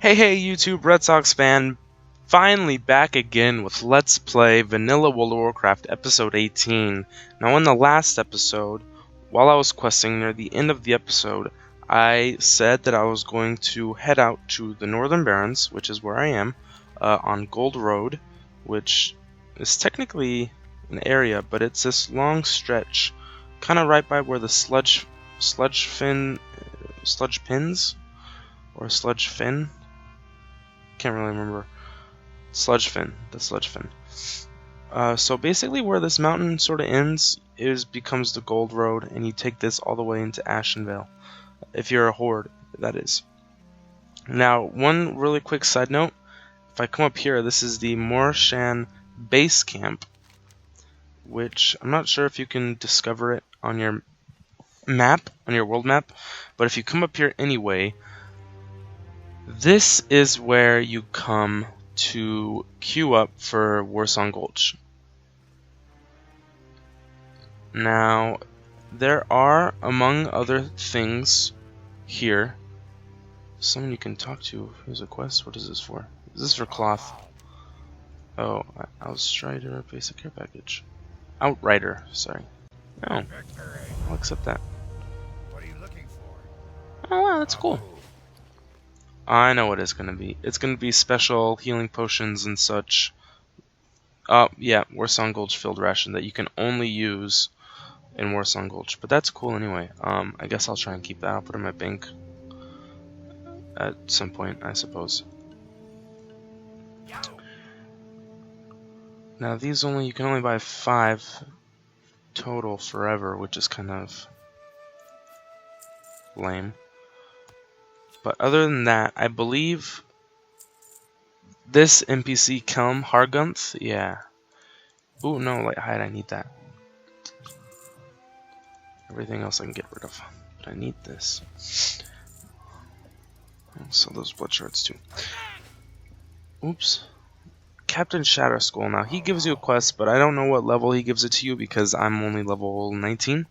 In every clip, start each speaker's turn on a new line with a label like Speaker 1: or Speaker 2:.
Speaker 1: Hey YouTube Red Sox fan, finally back again with Let's Play Vanilla World of Warcraft episode 18. Now in the last episode, while I was questing near the end of the episode, I said that I was going to head out to the Northern Barrens, which is where I am, on Gold Road, which is technically an area, but it's this long stretch, kind of right by where the sludge pins, or sludge fin? Can't really remember. The sludge fin. So basically where this mountain sort of ends becomes the Gold Road, and you take this all the way into Ashenvale. If you're a horde, that is. Now, one really quick side note. If I come up here, this is the Morshan base camp, which I'm not sure if you can discover it on your map, on your world map, but if you come up here anyway, this is where you come to queue up for Song Gulch. Now, there are, among other things, here, someone you can talk to. Here's a quest. What is this for? Is this for cloth? Oh, Outrider basic care package. Outrider, sorry. Oh, I'll accept that.
Speaker 2: What are you looking for?
Speaker 1: Oh wow, that's cool. I know what it's gonna be. It's gonna be special healing potions and such. Yeah, Song Gulch field ration that you can only use in Song Gulch. But that's cool anyway. I guess I'll try and keep that. I'll put it in my bank at some point, I suppose. Now these you can only buy 5 total forever, which is kind of lame. But other than that, I believe this NPC Kelm Hargunth, yeah. Ooh, no, light hide, I need that. Everything else I can get rid of, but I need this. I'll sell those blood shards too. Oops. Captain Shatterskull, now he gives you a quest, but I don't know what level he gives it to you because I'm only level 19.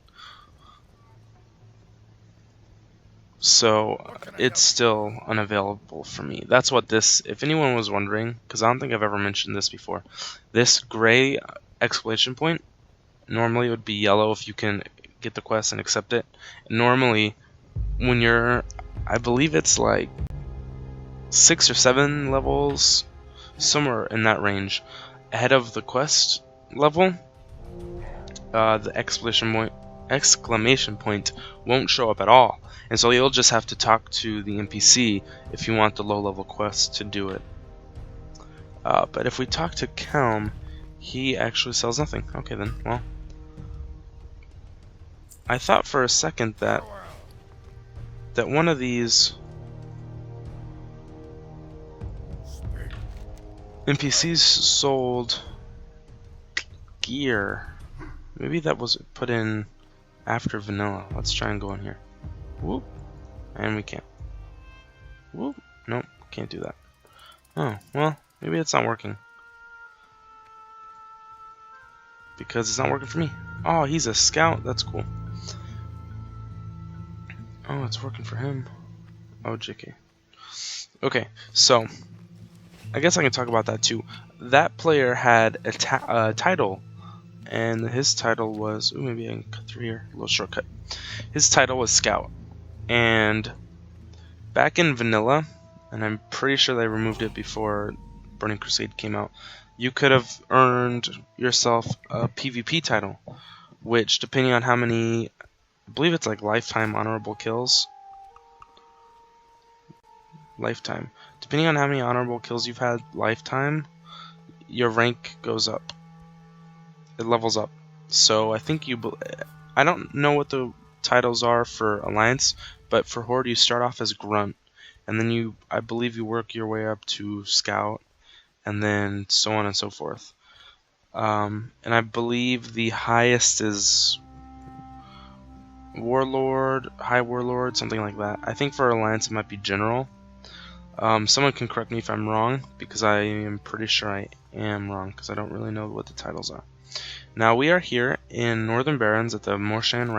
Speaker 1: So it's still unavailable for me. That's what this, if anyone was wondering, because I don't think I've ever mentioned this before, this gray exclamation point, normally it would be yellow if you can get the quest and accept it. Normally, when you're, I believe it's like 6 or 7 levels, somewhere in that range, ahead of the quest level, the exclamation point won't show up at all. And so you'll just have to talk to the NPC if you want the low-level quest to do it. But if we talk to Kelm, he actually sells nothing. Okay then, well. I thought for a second that one of these NPCs sold gear. Maybe that was put in after vanilla. Let's try and go in here. Whoop. And we can't. Whoop. Nope, can't do that. Oh, well, maybe it's not working. Because it's not working for me. Oh, he's a scout. That's cool. Oh, it's working for him. Oh, JK. Okay, so I guess I can talk about that too. That player had a title, and his title was... Ooh, maybe I can cut through here. A little shortcut. His title was Scout. And back in vanilla, and I'm pretty sure they removed it before Burning Crusade came out, you could have earned yourself a PvP title, which, depending on how many, I believe it's like lifetime honorable kills. Lifetime. Depending on how many honorable kills you've had lifetime, your rank goes up. It levels up. So I think I don't know what the titles are for Alliance, but for Horde you start off as Grunt, and then I believe you work your way up to Scout, and then so on and so forth. And I believe the highest is Warlord, High Warlord, something like that. I think for Alliance it might be General. Someone can correct me if I'm wrong, because I am pretty sure I am wrong, because I don't really know what the titles are. Now we are here in Northern Barrens at the Morshan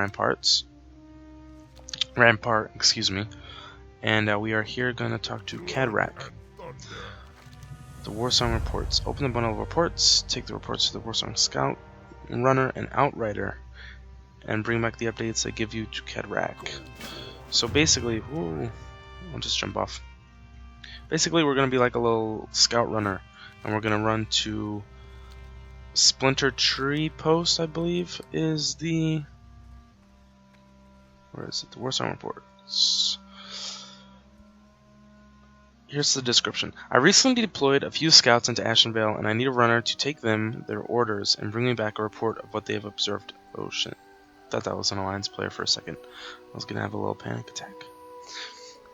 Speaker 1: Rampart, excuse me, and we are here gonna talk to Kadrak. The Warsong reports. Open the bundle of reports, take the reports to the Warsong Scout, Runner, and Outrider, and bring back the updates I give you to Kadrak. So basically, I'll just jump off. Basically, we're gonna be like a little scout runner, and we're gonna run to Splintertree post, I believe, is the... Where is it? The Warsong reports. Here's the description. I recently deployed a few scouts into Ashenvale, and I need a runner to take them their orders and bring me back a report of what they have observed. Oh shit. Thought that was an Alliance player for a second. I was gonna have a little panic attack.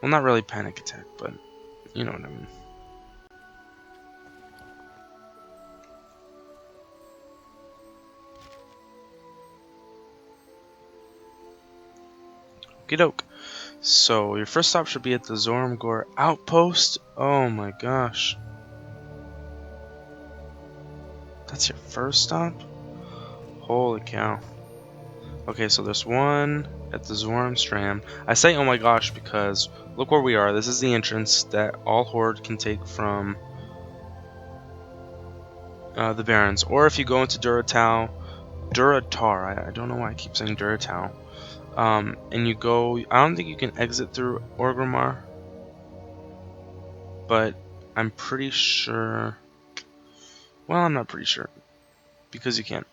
Speaker 1: Well, not really panic attack, but you know what I mean. Okie doke. So, your first stop should be at the Zormgor outpost. Oh my gosh. That's your first stop? Holy cow. Okay, so there's one at the Zormstram. I say oh my gosh because look where we are. This is the entrance that all Horde can take from the Barrens. Or if you go into Duratar, I don't know why I keep saying Duratar. And you go, I don't think you can exit through Orgrimmar, but I'm pretty sure, well, I'm not pretty sure, because you can't.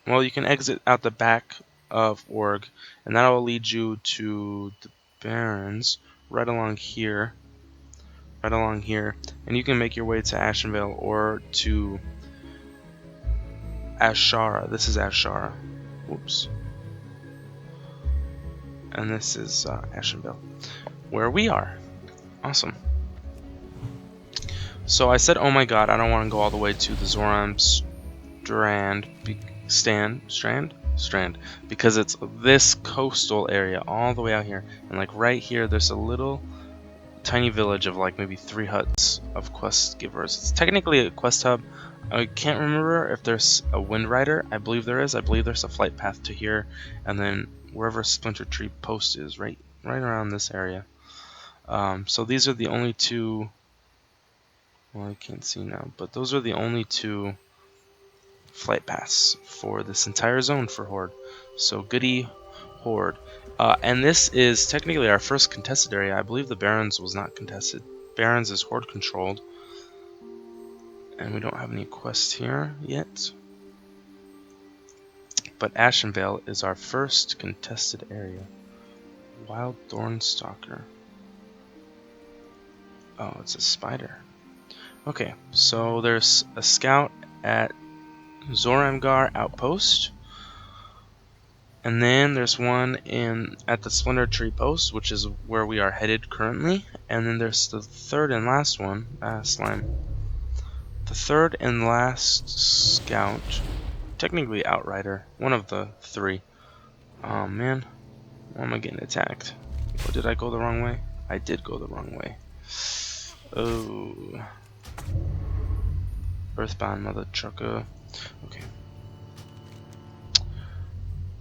Speaker 1: Well, you can exit out the back of Org, and that will lead you to the Barrens, right along here, and you can make your way to Ashenvale or to Ashara. This is Ashara. Whoops. And this is Ashenvale, where we are. Awesome. So I said, oh my god, I don't want to go all the way to the Zoram Strand, because it's this coastal area all the way out here, and like right here, there's a little tiny village of like maybe 3 huts of quest givers. It's technically a quest hub. I can't remember if there's a Wind Rider. I believe there is. I believe there's a flight path to here, and then wherever Splintertree post is, right around this area. So these are the only 2. Well, I can't see now, but those are the only 2 flight paths for this entire zone for Horde. So goody Horde. And this is technically our first contested area. I believe the Barrens was not contested. Barrens is Horde controlled. And we don't have any quests here yet. But Ashenvale is our first contested area. Wild Thornstalker. Oh, it's a spider. Okay, so there's a scout at Zoramgar Outpost. And then there's one at the Splintertree Post, which is where we are headed currently. And then there's the third and last one. Slime. The third and last scout. Technically Outrider. One of the 3. Oh man. Why am I getting attacked? Oh, did I go the wrong way? I did go the wrong way. Oh. Earthbound mother trucker. Okay.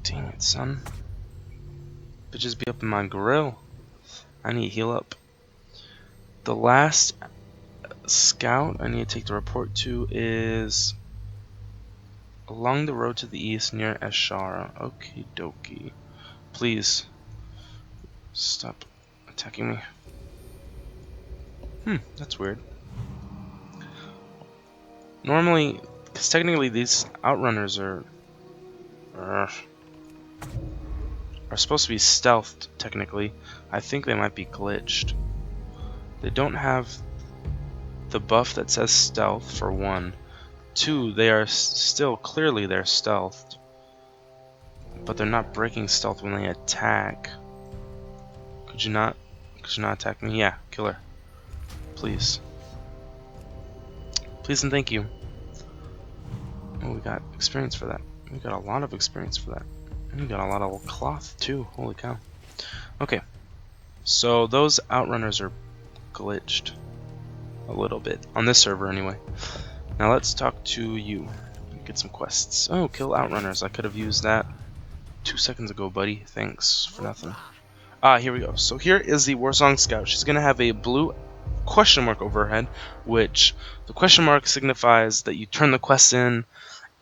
Speaker 1: Dang it, son. Bitches be up in my grill. I need to heal up. The last scout I need to take the report to is along the road to the east near Ashara. Okie dokie. Please stop attacking me. That's weird. Normally, because technically these outrunners are supposed to be stealthed, technically. I think they might be glitched. They don't have the buff that says stealth, for 1. 2, they are still clearly they're stealthed, but they're not breaking stealth when they attack. Could you not attack me? Yeah, kill her. Please. Please and thank you. Oh, we got experience for that. We got a lot of experience for that. And we got a lot of cloth too. Holy cow. Okay. So those outrunners are glitched. A little bit. On this server anyway. Now let's talk to you. Get some quests. Oh, kill outrunners. I could have used that 2 seconds ago, buddy. Thanks for nothing. Here we go. So here is the Warsong Scout. She's gonna have a blue question mark over her head, which the question mark signifies that you turn the quest in,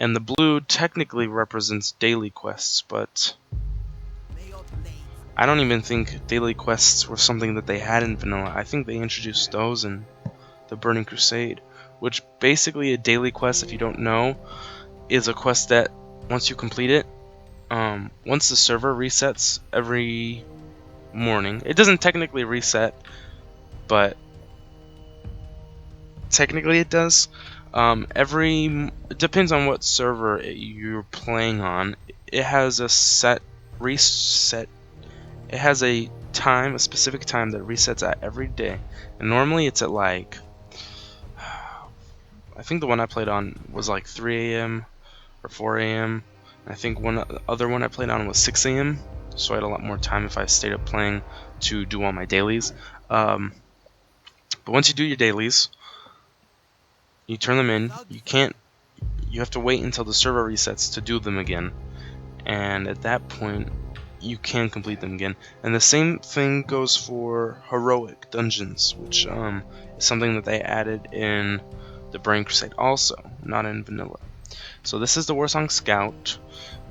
Speaker 1: and the blue technically represents daily quests, but I don't even think daily quests were something that they had in vanilla. I think they introduced those in the Burning Crusade, which basically a daily quest, if you don't know, is a quest that once you complete it, once the server resets every morning, it doesn't technically reset, but technically it does. It depends on what server you're playing on. It has a set reset. It has a specific time that resets at every day, and normally it's at like, I think the one I played on was like 3 a.m. or 4 a.m. I think other one I played on was 6 a.m. So I had a lot more time if I stayed up playing to do all my dailies. But once you do your dailies, you turn them in. You have to wait until the server resets to do them again. And at that point, you can complete them again. And the same thing goes for heroic dungeons, which is something that they added in the Burning Crusade also, not in vanilla. So this is the Warsong Scout,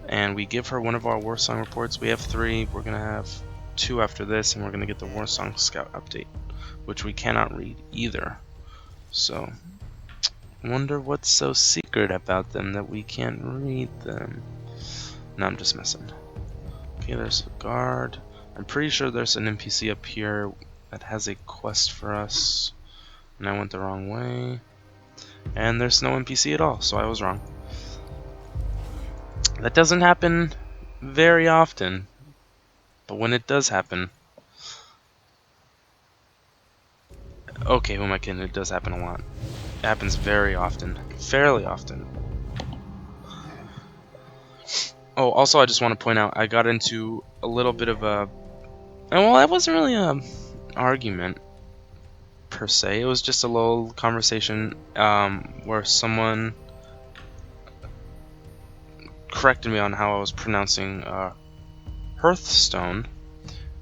Speaker 1: and we give her one of our Warsong reports. We have 3. We're going to have 2 after this, and we're going to get the Warsong Scout update, which we cannot read either. So, wonder what's so secret about them that we can't read them. No, I'm just messing. Okay, there's a guard. I'm pretty sure there's an NPC up here that has a quest for us, and I went the wrong way. And there's no NPC at all, so I was wrong. That doesn't happen very often, but when it does happen... Okay, who am I kidding? It does happen a lot. It happens very often. Fairly often. Oh, also I just want to point out, I got into a little bit of a... Well, that wasn't really an argument, per se. It was just a little conversation where someone corrected me on how I was pronouncing Hearthstone,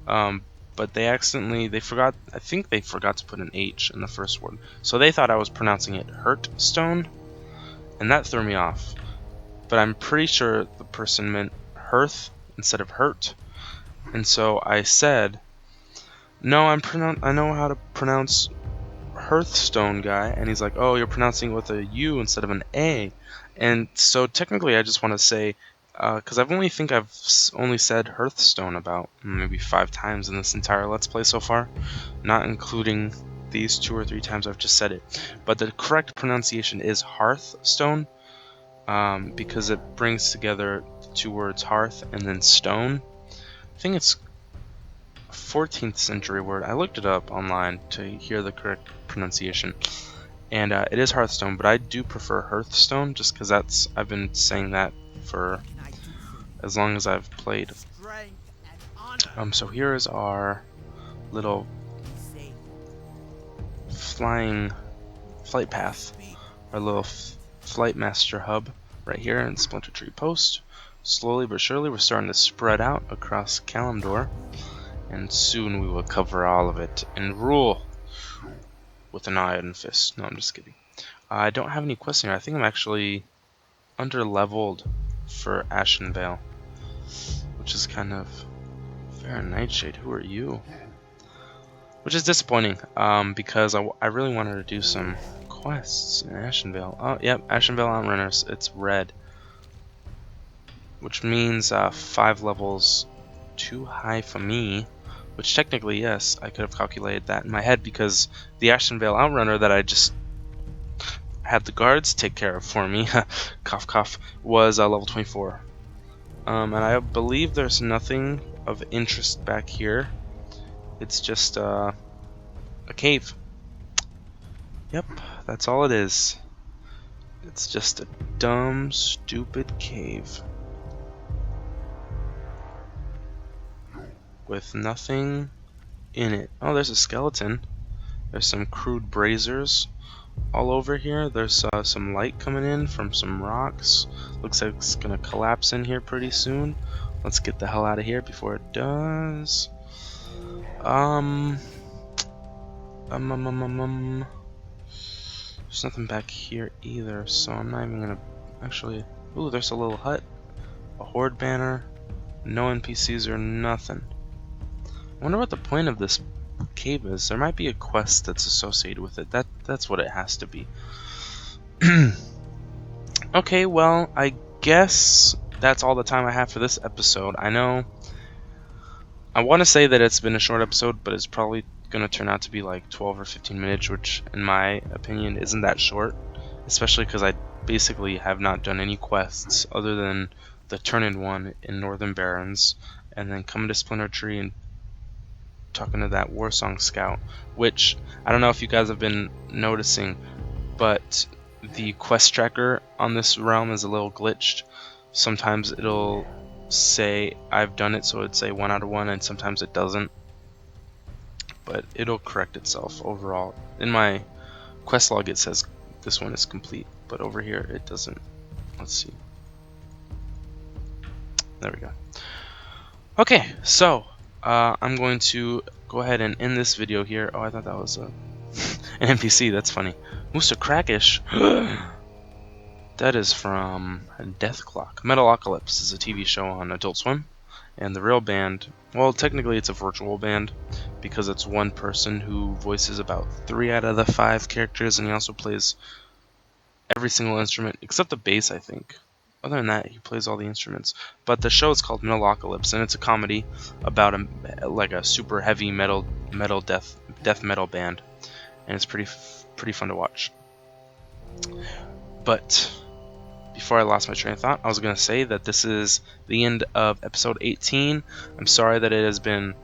Speaker 1: but they forgot, I think they forgot to put an H in the first word, so they thought I was pronouncing it Hearthstone, and that threw me off. But I'm pretty sure the person meant Hearth instead of Hurt, and so I said, no, I know how to pronounce Hearthstone, guy. And he's like, oh, you're pronouncing it with a U instead of an A. And so technically I just want to say, because I've only said Hearthstone about maybe 5 times in this entire Let's Play so far, not including these 2 or 3 times I've just said it. But the correct pronunciation is Hearthstone, because it brings together the 2 words hearth and then stone. I think it's a 14th century word. I looked it up online to hear the correct pronunciation, and it is Hearthstone, but I do prefer Hearthstone just because I've been saying that for as long as I've played. So here is our little flight path, our little flight master hub right here in Splintertree Post. Slowly but surely we're starting to spread out across Kalimdor, and soon we will cover all of it and rule with an iron fist. No, I'm just kidding. I don't have any quests here. I think I'm actually under-leveled for Ashenvale, which is kind of fair. Nightshade, who are you? Which is disappointing, because I really wanted to do some quests in Ashenvale. Oh, yep, Ashenvale Outrunners. It's red, which means 5 levels too high for me. Which technically, yes, I could have calculated that in my head, because the Ashenvale Outrunner that I just had the guards take care of for me, cough cough, was level 24. And I believe there's nothing of interest back here. It's just a cave. Yep, that's all it is. It's just a dumb, stupid cave with nothing in it. Oh, there's a skeleton. There's some crude braziers all over here. There's some light coming in from some rocks. Looks like it's gonna collapse in here pretty soon. Let's get the hell out of here before it does. Um, There's nothing back here either, so I'm not even gonna actually. Ooh, there's a little hut, a horde banner, no NPCs or nothing. I wonder what the point of this cave is. There might be a quest that's associated with it. That's what it has to be. Okay, well, I guess that's all the time I have for this episode. I know I want to say that it's been a short episode, but it's probably going to turn out to be like 12 or 15 minutes, which in my opinion isn't that short, especially because I basically have not done any quests other than the turn-in one in Northern Barrens, and then coming to Splintertree and talking to that Warsong Scout, which I don't know if you guys have been noticing, but the quest tracker on this realm is a little glitched. Sometimes it'll say I've done it, so it'd say 1 out of 1, and sometimes it doesn't, but it'll correct itself overall. In my quest log it says this one is complete, but over here it doesn't. Let's see. There we go. Okay, so I'm going to go ahead and end this video here. Oh, I thought that was an NPC. That's funny. Musa Crackish. That is from Death Clock. Metalocalypse is a TV show on Adult Swim, and the real band, well, technically it's a virtual band because it's one person who voices about 3 out of the 5 characters, and he also plays every single instrument except the bass, I think. Other than that, he plays all the instruments. But the show is called Metalocalypse, and it's a comedy about a super heavy metal death metal band, and it's pretty fun to watch. But before I lost my train of thought, I was going to say that this is the end of episode 18. I'm sorry that it has been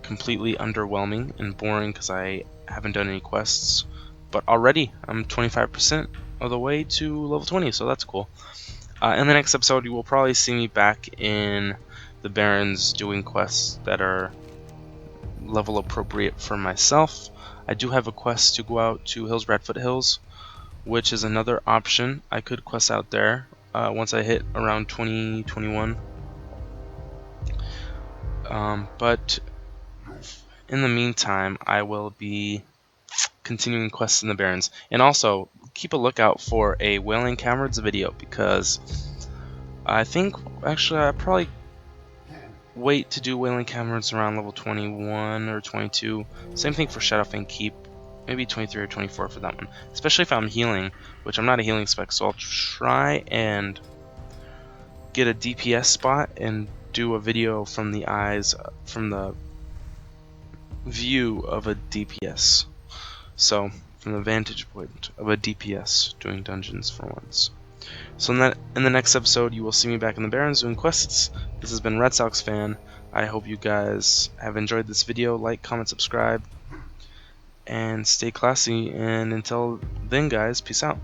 Speaker 1: completely underwhelming and boring because I haven't done any quests, but already I'm 25% of the way to level 20, so that's cool. In the next episode, you will probably see me back in the Barrens doing quests that are level appropriate for myself. I do have a quest to go out to Hills Bradfoot Hills, which is another option. I could quest out there once I hit around 2021. But in the meantime, I will be continuing quests in the Barrens. And also, keep a lookout for a Wailing Caverns video, because I think, actually, I'll probably wait to do Wailing Caverns around level 21 or 22. Same thing for Shadowfang Keep. Maybe 23 or 24 for that one. Especially if I'm healing, which I'm not a healing spec, so I'll try and get a DPS spot and do a video from the eyes, from the view of a DPS. So, from the vantage point of a DPS doing dungeons for once. So in the next episode, you will see me back in the Barrens doing quests. This has been Red Sox Fan. I hope you guys have enjoyed this video. Like, comment, subscribe, and stay classy. And until then, guys, peace out.